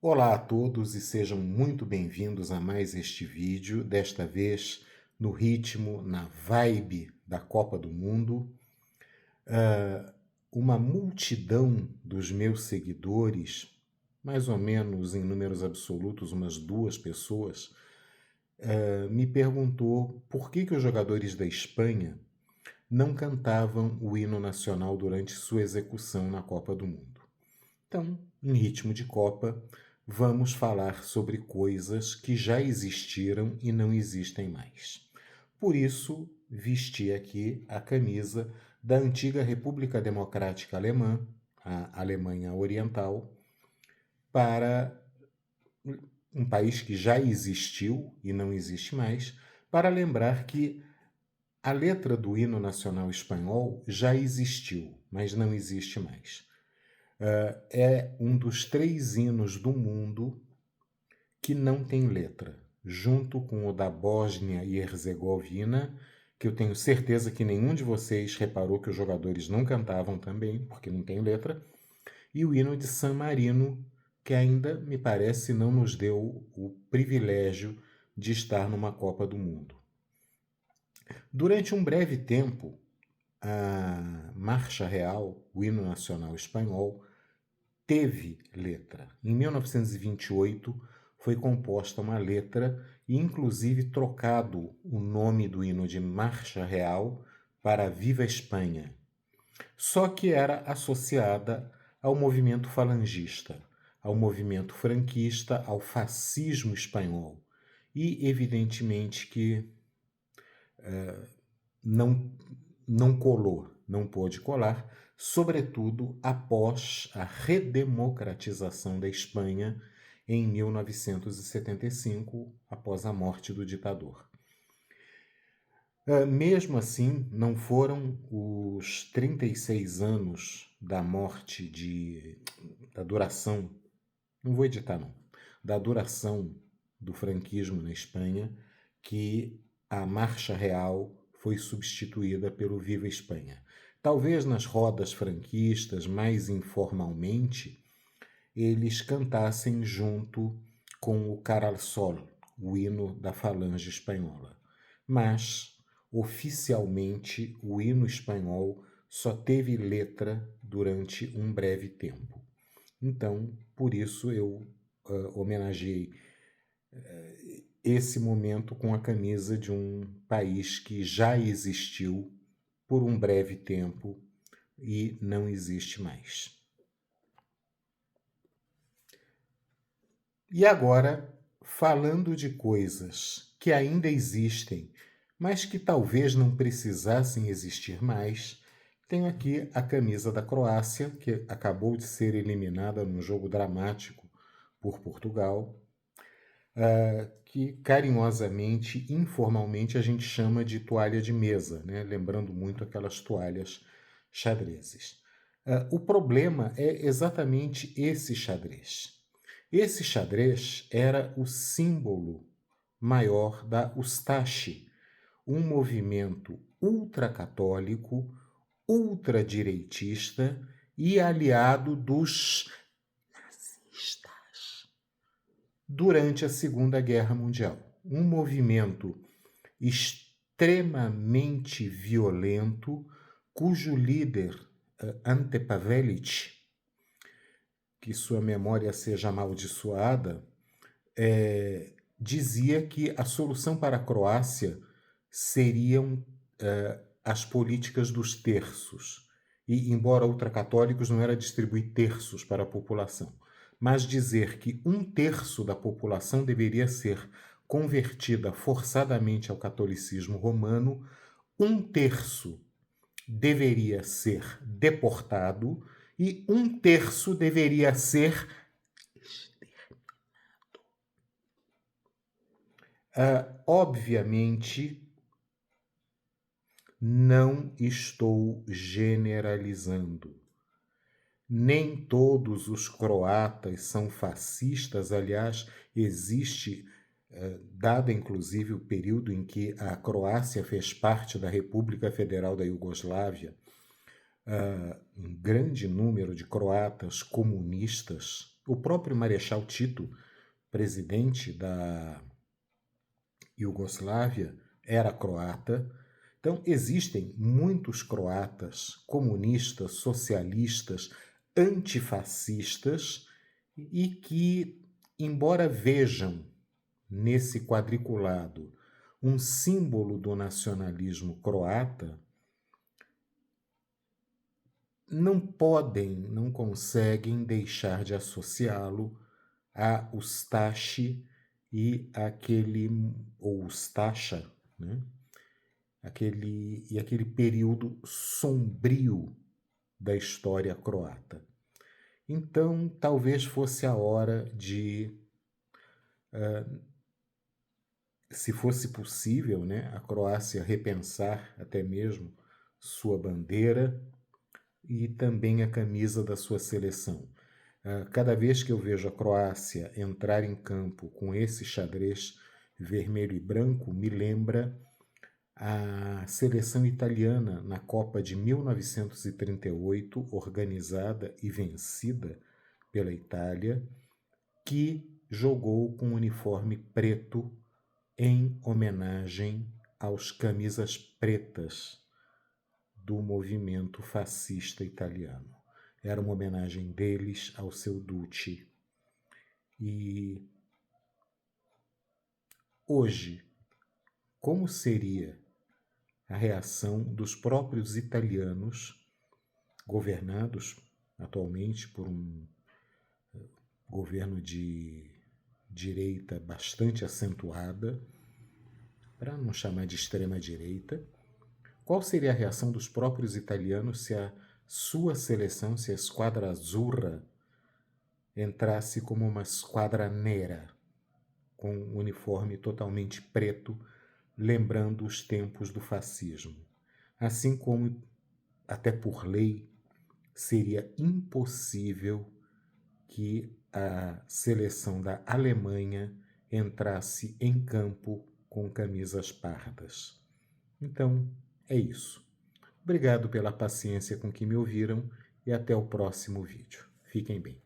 Olá a todos e sejam muito bem-vindos a mais este vídeo, desta vez no ritmo, na vibe da Copa do Mundo. Uma multidão dos meus seguidores, mais ou menos em números absolutos, umas 2 pessoas, me perguntou por que os jogadores da Espanha não cantavam o hino nacional durante sua execução na Copa do Mundo. Então, em ritmo de Copa, vamos falar sobre coisas que já existiram e não existem mais. Por isso, vesti aqui a camisa da antiga República Democrática Alemã, a Alemanha Oriental, para um país que já existiu e não existe mais, para lembrar que a letra do hino nacional espanhol já existiu, mas não existe mais. É um dos 3 hinos do mundo que não tem letra, junto com o da Bósnia e Herzegovina, que eu tenho certeza que nenhum de vocês reparou que os jogadores não cantavam também, porque não tem letra, e o hino de San Marino, que ainda, me parece, não nos deu o privilégio de estar numa Copa do Mundo. Durante um breve tempo, a Marcha Real, o hino nacional espanhol, teve letra. Em 1928 foi composta uma letra e inclusive trocado o nome do hino de Marcha Real para Viva Espanha. Só que era associada ao movimento falangista, ao movimento franquista, ao fascismo espanhol. E evidentemente que não, não colou, não pôde colar, sobretudo após a redemocratização da Espanha em 1975, após a morte do ditador. Mesmo assim, não foram os 36 anos da morte da duração, não vou editar não, da duração do franquismo na Espanha, que a Marcha Real foi substituída pelo Viva Espanha. Talvez nas rodas franquistas, mais informalmente, eles cantassem junto com o Cara al Sol, o hino da falange espanhola. Mas, oficialmente, o hino espanhol só teve letra durante um breve tempo. Então, por isso eu homenageei esse momento com a camisa de um país que já existiu por um breve tempo e não existe mais. E agora, falando de coisas que ainda existem, mas que talvez não precisassem existir mais, tenho aqui a camisa da Croácia, que acabou de ser eliminada num jogo dramático por Portugal, que carinhosamente, informalmente, a gente chama de toalha de mesa, né? Lembrando muito aquelas toalhas xadrezes. O problema é exatamente esse xadrez. Esse xadrez era o símbolo maior da Ustaše, um movimento ultracatólico, ultradireitista e aliado dos nazistas durante a Segunda Guerra Mundial. Um movimento extremamente violento, cujo líder, Ante Pavelić, que sua memória seja amaldiçoada, dizia que a solução para a Croácia seriam as políticas dos terços. E, embora ultracatólicos, não era distribuir terços para a população, mas dizer que 1/3 da população deveria ser convertida forçadamente ao catolicismo romano, 1/3 deveria ser deportado e 1/3 deveria ser obviamente, não estou generalizando. Nem todos os croatas são fascistas. Aliás, existe, dado inclusive o período em que a Croácia fez parte da República Federal da Iugoslávia, um grande número de croatas comunistas O próprio Marechal Tito, presidente da Iugoslávia, era croata. Então, existem muitos croatas comunistas, socialistas, antifascistas e que, embora vejam nesse quadriculado um símbolo do nacionalismo croata, não podem, não conseguem deixar de associá-lo a Ustaše ou Ustaša, né? Aquele período sombrio da história croata. Então, talvez fosse a hora de, se fosse possível, né, a Croácia repensar até mesmo sua bandeira e também a camisa da sua seleção. Cada vez que eu vejo a Croácia entrar em campo com esse xadrez vermelho e branco, me lembra a seleção italiana na Copa de 1938, organizada e vencida pela Itália, que jogou com uniforme preto em homenagem aos camisas pretas do movimento fascista italiano. Era uma homenagem deles ao seu Duce. E hoje, como seria a reação dos próprios italianos, governados atualmente por um governo de direita bastante acentuada, para não chamar de extrema-direita? Qual seria a reação dos próprios italianos se a sua seleção, se a Squadra Azzurra, entrasse como uma Squadra Nera, com um uniforme totalmente preto, lembrando os tempos do fascismo? Assim como, até por lei, seria impossível que a seleção da Alemanha entrasse em campo com camisas pardas. Então, é isso. Obrigado pela paciência com que me ouviram e até o próximo vídeo. Fiquem bem.